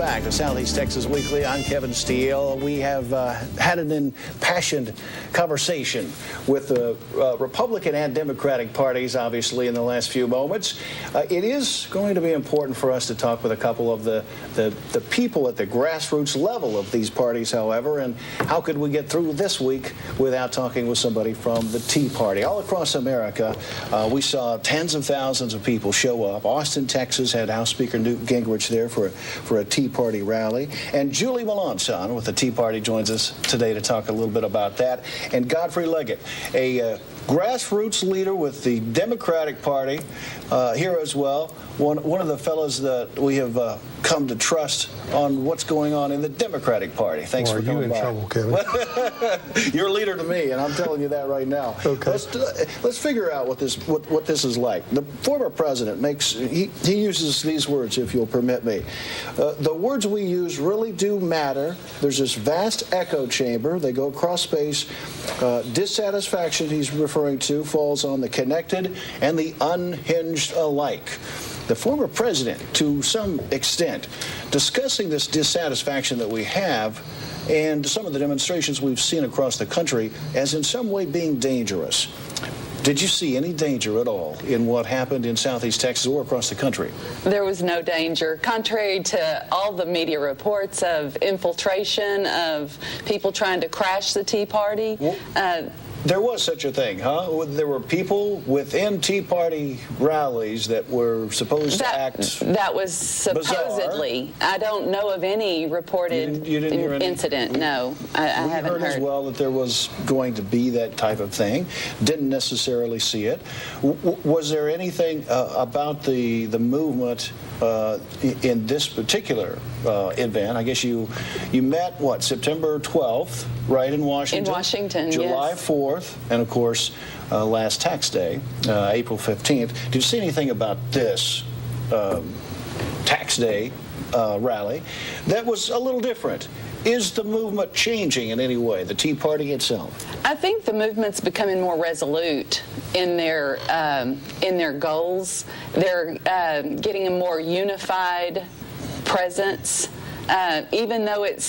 back to Southeast Texas Weekly. I'm Kevin Steele. We have had an impassioned conversation with the Republican and Democratic parties, obviously, in the last few moments. It is going to be important for us to talk with a couple of the people at the grassroots level of these parties, however, and how could we get through this week without talking with somebody from the Tea Party? All across America, we saw tens of thousands of people show up. Austin, Texas had House Speaker Newt Gingrich there for a Tea Party rally. And Julie Melancon with the Tea Party joins us today to talk a little bit about that. And Godfrey Leggett, a grassroots leader with the Democratic Party here as well. One of the fellows that we have come to trust on what's going on in the Democratic Party. Thanks for coming by. Are you in trouble, Kevin? You're a leader to me, and I'm telling you that right now. Okay. Let's figure out what this is like. The former president he uses these words, if you'll permit me. The words we use really do matter. There's this vast echo chamber. They go across space. Dissatisfaction he's referring to falls on the connected and the unhinged alike. The former president, to some extent, discussing this dissatisfaction that we have and some of the demonstrations we've seen across the country as in some way being dangerous. Did you see any danger at all in what happened in Southeast Texas or across the country? There was no danger. Contrary to all the media reports of infiltration, of people trying to crash the Tea Party. There was such a thing, huh? There were people within Tea Party rallies that were supposed to act That was supposedly. Bizarre. I don't know of any reported you didn't hear any incident. No, I haven't heard. We heard as well that there was going to be that type of thing. Didn't necessarily see it. Was there anything about the movement in this particular event? I guess you met, what, September 12th, right, in Washington? In Washington, July yes. 4th, and of course, last tax day, April 15th. Did you see anything about this tax day rally that was a little different? Is the movement changing in any way, the Tea Party itself? I think the movement's becoming more resolute in their goals. They're getting a more unified presence. Even though it's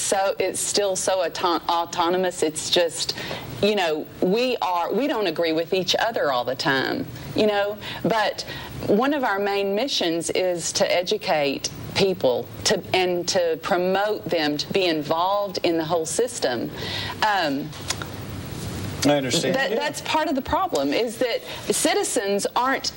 still so autonomous, it's just, you know, we don't agree with each other all the time, you know. But one of our main missions is to educate people and to promote them to be involved in the whole system. I understand. That's part of the problem, is that citizens aren't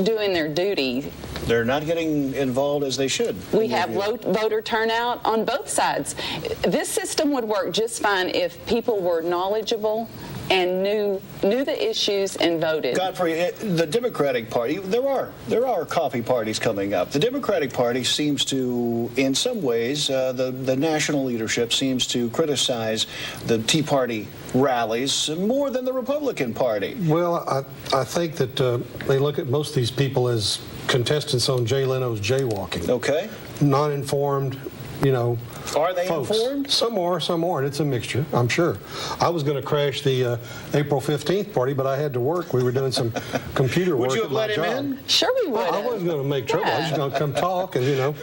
doing their duty. They're not getting involved as they should. We have low voter turnout on both sides. This system would work just fine if people were knowledgeable and knew the issues and voted. Godfrey, the Democratic Party, there are coffee parties coming up. The Democratic Party seems to, in some ways, the national leadership seems to criticize the Tea Party rallies more than the Republican Party. Well, I think that they look at most of these people as contestants on Jay Leno's jaywalking. Okay. Not informed, you know. Are they folks. informed? Some are, some aren't. It's a mixture, I'm sure. I was going to crash the April 15th party, but I had to work. We were doing some computer work at my job. Would you have let him in? Sure we would. I wasn't going to make trouble. I was just going to come talk and, you know,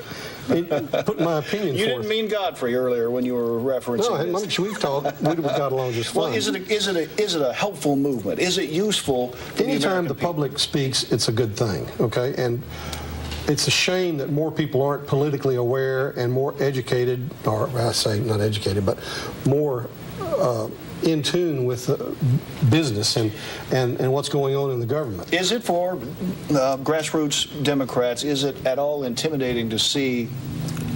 put my opinion forth. You didn't mean Godfrey earlier when you were referencing this. No, we've talked. We got along just fine. Well, is it a helpful movement? Is it useful? Anytime the public speaks, it's a good thing, okay? And it's a shame that more people aren't politically aware and more educated, or I say not educated, but more in tune with business and what's going on in the government. Is it for grassroots Democrats, is it at all intimidating to see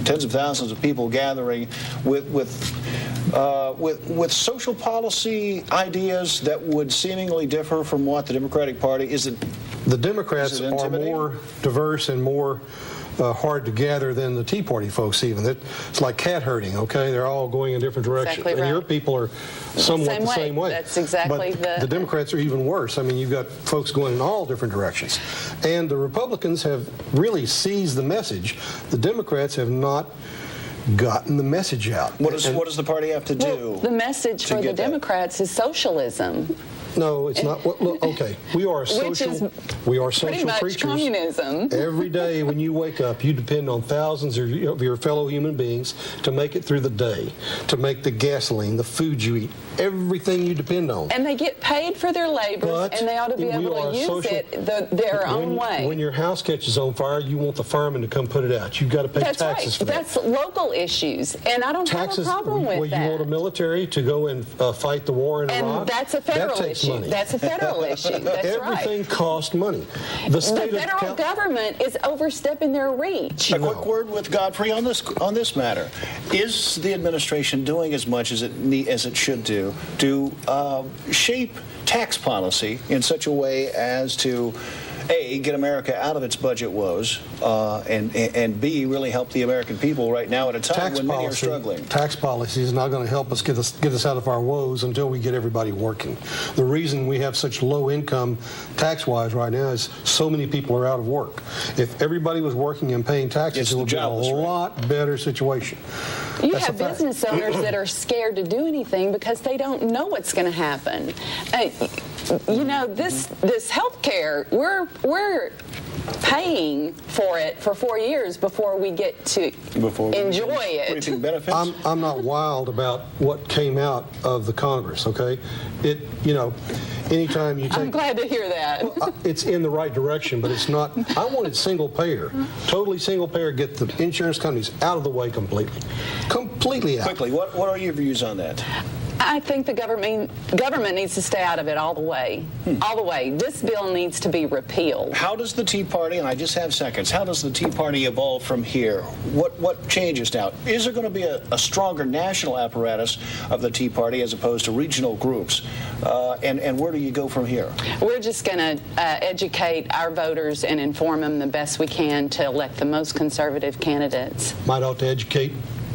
tens of thousands of people gathering with social policy ideas that would seemingly differ from what the Democratic Party is? The Democrats are more diverse and more hard to gather than the Tea Party folks even. It's like cat herding, okay? They're all going in different directions. Exactly right. And your people are somewhat the same way. That's exactly but the Democrats are even worse. I mean, you've got folks going in all different directions. And the Republicans have really seized the message. The Democrats have not gotten the message out. What does the party have to do? Well, the message for the Democrats is socialism. No, it's not. Well, look, okay, we are Which is social pretty much creatures. communism. Every day when you wake up, you depend on thousands of your fellow human beings to make it through the day, to make the gasoline, the food you eat, everything you depend on. And they get paid for their labors, But and they ought to be we able are to use social- it their own way. When your house catches on fire, you want the fireman to come put it out. You've got to pay That's taxes right. for that. That's local issues, and I don't Taxes. have a problem well, with you that. want a military to go and fight the war in Iraq? And that's a federal that takes issue. Money. That's a federal issue. That's Everything right. costs money. The The state of federal government is overstepping their reach. A quick word with Godfrey on this matter. Is the administration doing as much as it should do to shape tax policy in such a way as to A, get America out of its budget woes, and B, really help the American people right now at a time when many are struggling? Tax policy is not going to help us get us out of our woes until we get everybody working. The reason we have such low income tax-wise right now is so many people are out of work. If everybody was working and paying taxes, It's it the would be a jobless rate. lot better situation. You That's have a fact. business owners that are scared to do anything because they don't know what's going to happen. You know, this health care, we're paying for it for 4 years before we get to enjoy it. Reaping benefits? I'm not wild about what came out of the Congress, okay? Anytime you take... I'm glad to hear that. It's in the right direction, but it's not. I wanted single payer, totally single payer, get the insurance companies out of the way completely. Completely out. Quickly, what are your views on that? I think the government needs to stay out of it all the way. All the way. This bill needs to be repealed. How does the Tea Party, and I just have seconds, how does the Tea Party evolve from here? What changes now? Is there going to be a stronger national apparatus of the Tea Party as opposed to regional groups? And where do you go from here? We're just going to educate our voters and inform them the best we can to elect the most conservative candidates. Might ought to educate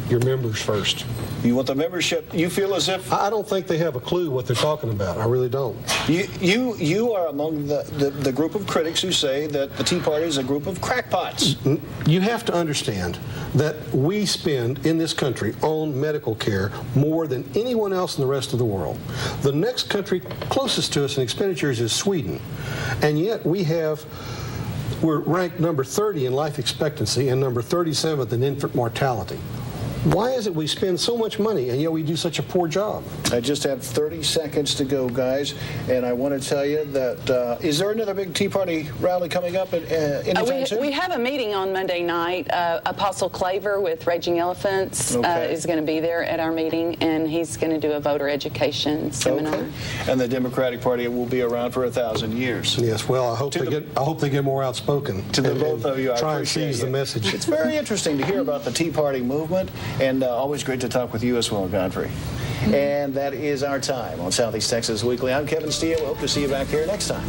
your members first. You want the membership, you feel as if... I don't think they have a clue what they're talking about. I really don't. You are among the group of critics who say that the Tea Party is a group of crackpots. You have to understand that we spend in this country on medical care more than anyone else in the rest of the world. The next country closest to us in expenditures is Sweden. And yet we're ranked number 30 in life expectancy and number 37th in infant mortality. Why is it we spend so much money and yet we do such a poor job? I just have 30 seconds to go, guys, and I want to tell you that is there another big Tea Party rally coming up anytime soon? We have a meeting on Monday night. Apostle Claver with Raging Elephants is going to be there at our meeting, and he's going to do a voter education seminar. Okay. And the Democratic Party will be around for 1,000 years. Yes, well, I hope they get more outspoken. To the both of you, I try and appreciate seize the message. It's very interesting to hear about the Tea Party movement, and always great to talk with you as well, Godfrey. And that is our time on Southeast Texas Weekly. I'm Kevin Steele. Hope to see you back here next time.